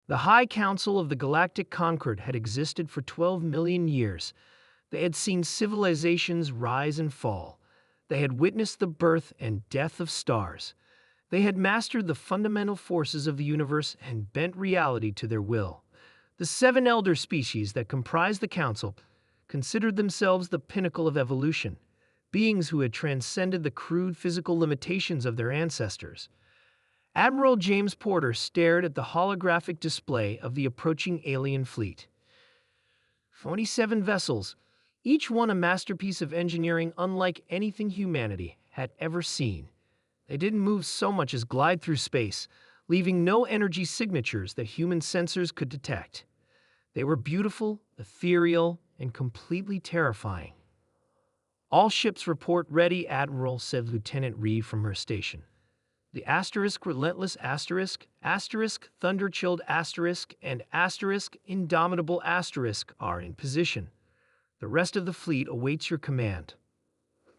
The High Council of the Galactic Concord had existed for 12 million years. They had seen civilizations rise and fall. They had witnessed the birth and death of stars. They had mastered the fundamental forces of the universe and bent reality to their will. The 7 elder species that comprised the council considered themselves the pinnacle of evolution, beings who had transcended the crude physical limitations of their ancestors. Admiral James Porter stared at the holographic display of the approaching alien fleet. 27 vessels, each one a masterpiece of engineering unlike anything humanity had ever seen. They didn't move so much as glide through space, leaving no energy signatures that human sensors could detect. They were beautiful, ethereal, and completely terrifying. "All ships report ready, Admiral," said Lieutenant Reeve from her station. The asterisk relentless asterisk, asterisk thunder-chilled asterisk, and asterisk indomitable asterisk are in position. The rest of the fleet awaits your command.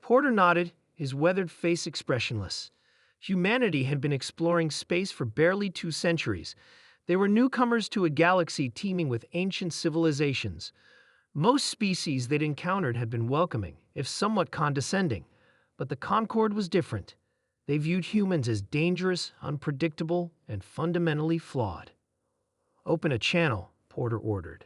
Porter nodded, his weathered face expressionless. Humanity had been exploring space for barely 2 centuries. They were newcomers to a galaxy teeming with ancient civilizations. Most species they'd encountered had been welcoming, if somewhat condescending, but the Concord was different. They viewed humans as dangerous, unpredictable, and fundamentally flawed. "Open a channel," Porter ordered.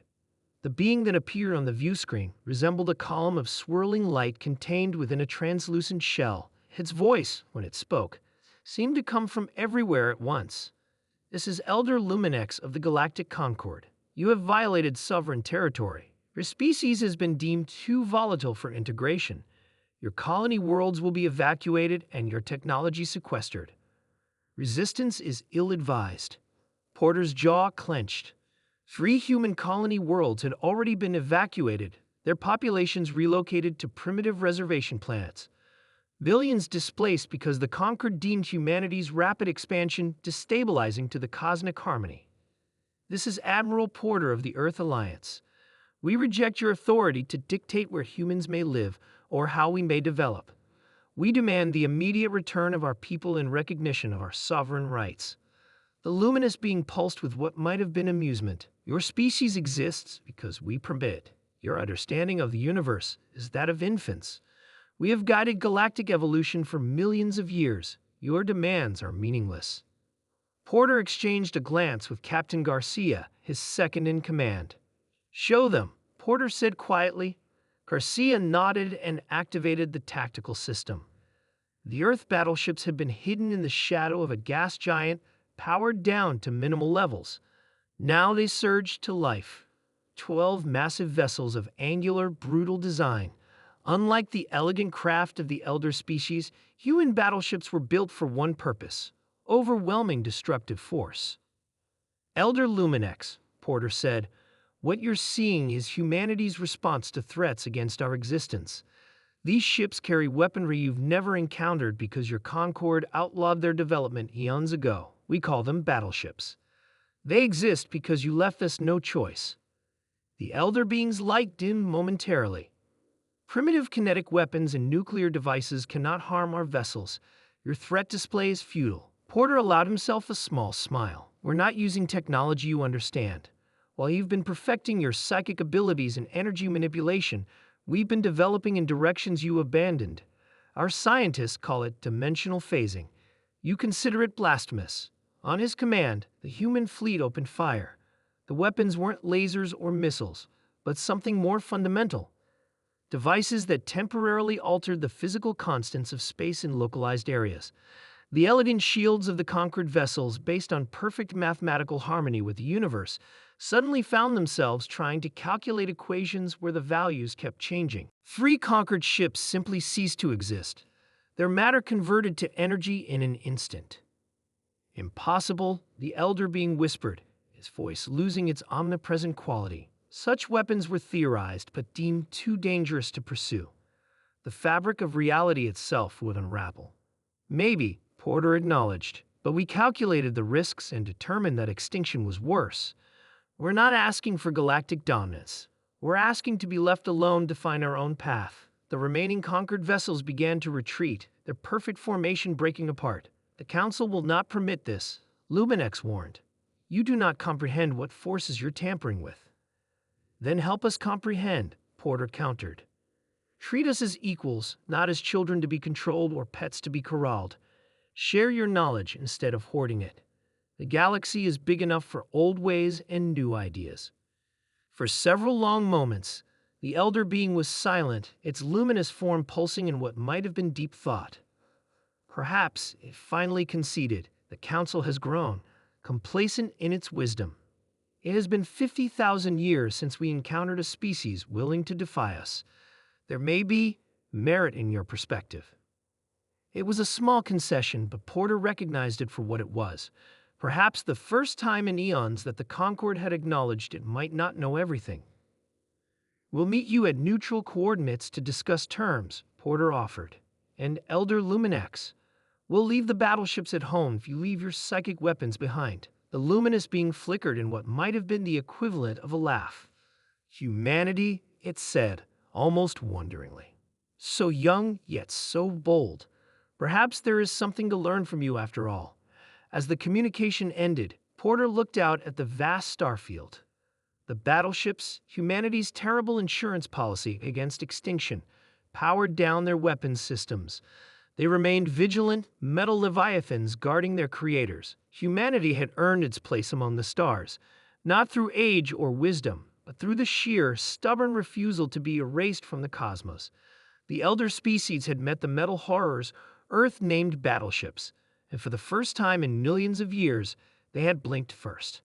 The being that appeared on the view screen resembled a column of swirling light contained within a translucent shell. Its voice, when it spoke, seemed to come from everywhere at once. "This is Elder Luminex of the Galactic Concord. You have violated sovereign territory. Your species has been deemed too volatile for integration. Your colony worlds will be evacuated and your technology sequestered. Resistance is ill-advised." Porter's jaw clenched. 3 human colony worlds had already been evacuated, their populations relocated to primitive reservation planets. Billions displaced because the Concord deemed humanity's rapid expansion destabilizing to the cosmic harmony. "This is Admiral Porter of the Earth Alliance. We reject your authority to dictate where humans may live or how we may develop. We demand the immediate return of our people in recognition of our sovereign rights." The luminous being pulsed with what might have been amusement. "Your species exists because we permit. Your understanding of the universe is that of infants. We have guided galactic evolution for millions of years. Your demands are meaningless." Porter exchanged a glance with Captain Garcia, his second in command. "Show them," Porter said quietly. Garcia nodded and activated the tactical system. The Earth battleships had been hidden in the shadow of a gas giant, powered down to minimal levels. Now they surged to life. 12 massive vessels of angular, brutal design. Unlike the elegant craft of the elder species, human battleships were built for one purpose: overwhelming destructive force. "Elder Luminex," Porter said, "what you're seeing is humanity's response to threats against our existence. These ships carry weaponry you've never encountered because your Concord outlawed their development eons ago. We call them battleships. They exist because you left us no choice." The elder being's light dimmed momentarily. "Primitive kinetic weapons and nuclear devices cannot harm our vessels. Your threat display is futile." Porter allowed himself a small smile. "We're not using technology you understand. While you've been perfecting your psychic abilities and energy manipulation, we've been developing in directions you abandoned. Our scientists call it dimensional phasing. You consider it blasphemous." On his command, the human fleet opened fire. The weapons weren't lasers or missiles, but something more fundamental. Devices that temporarily altered the physical constants of space in localized areas. The elegant shields of the conquered vessels, based on perfect mathematical harmony with the universe, suddenly found themselves trying to calculate equations where the values kept changing. 3 conquered ships simply ceased to exist. Their matter converted to energy in an instant. "Impossible," the elder being whispered, his voice losing its omnipresent quality. Such weapons were theorized but deemed too dangerous to pursue. The fabric of reality itself would unravel. "Maybe," Porter acknowledged, "but we calculated the risks and determined that extinction was worse. We're not asking for galactic dominance. We're asking to be left alone to find our own path." The remaining conquered vessels began to retreat, their perfect formation breaking apart. "The Council will not permit this," Luminex warned. You do not comprehend what forces you're tampering with. Then help us comprehend, Porter countered. Treat us as equals, not as children to be controlled or pets to be corralled. Share your knowledge instead of hoarding it. The galaxy is big enough for old ways and new ideas. For several long moments, the elder being was silent, its luminous form pulsing in what might have been deep thought. Perhaps it finally conceded. The council has grown, complacent in its wisdom. It has been 50,000 years since we encountered a species willing to defy us. There may be merit in your perspective. It was a small concession, but Porter recognized it for what it was. Perhaps the first time in eons that the Concord had acknowledged it might not know everything. We'll meet you at neutral coordinates to discuss terms, Porter offered. And Elder Luminax, we'll leave the battleships at home if you leave your psychic weapons behind. The luminous being flickered in what might have been the equivalent of a laugh. Humanity, it said, almost wonderingly. So young, yet so bold. Perhaps there is something to learn from you after all. As the communication ended, Porter looked out at the vast starfield. The battleships, humanity's terrible insurance policy against extinction, powered down their weapons systems. They remained vigilant, metal leviathans guarding their creators. Humanity had earned its place among the stars, not through age or wisdom, but through the sheer, stubborn refusal to be erased from the cosmos. The elder species had met the metal horrors Earth named battleships, and for the first time in millions of years, they had blinked first.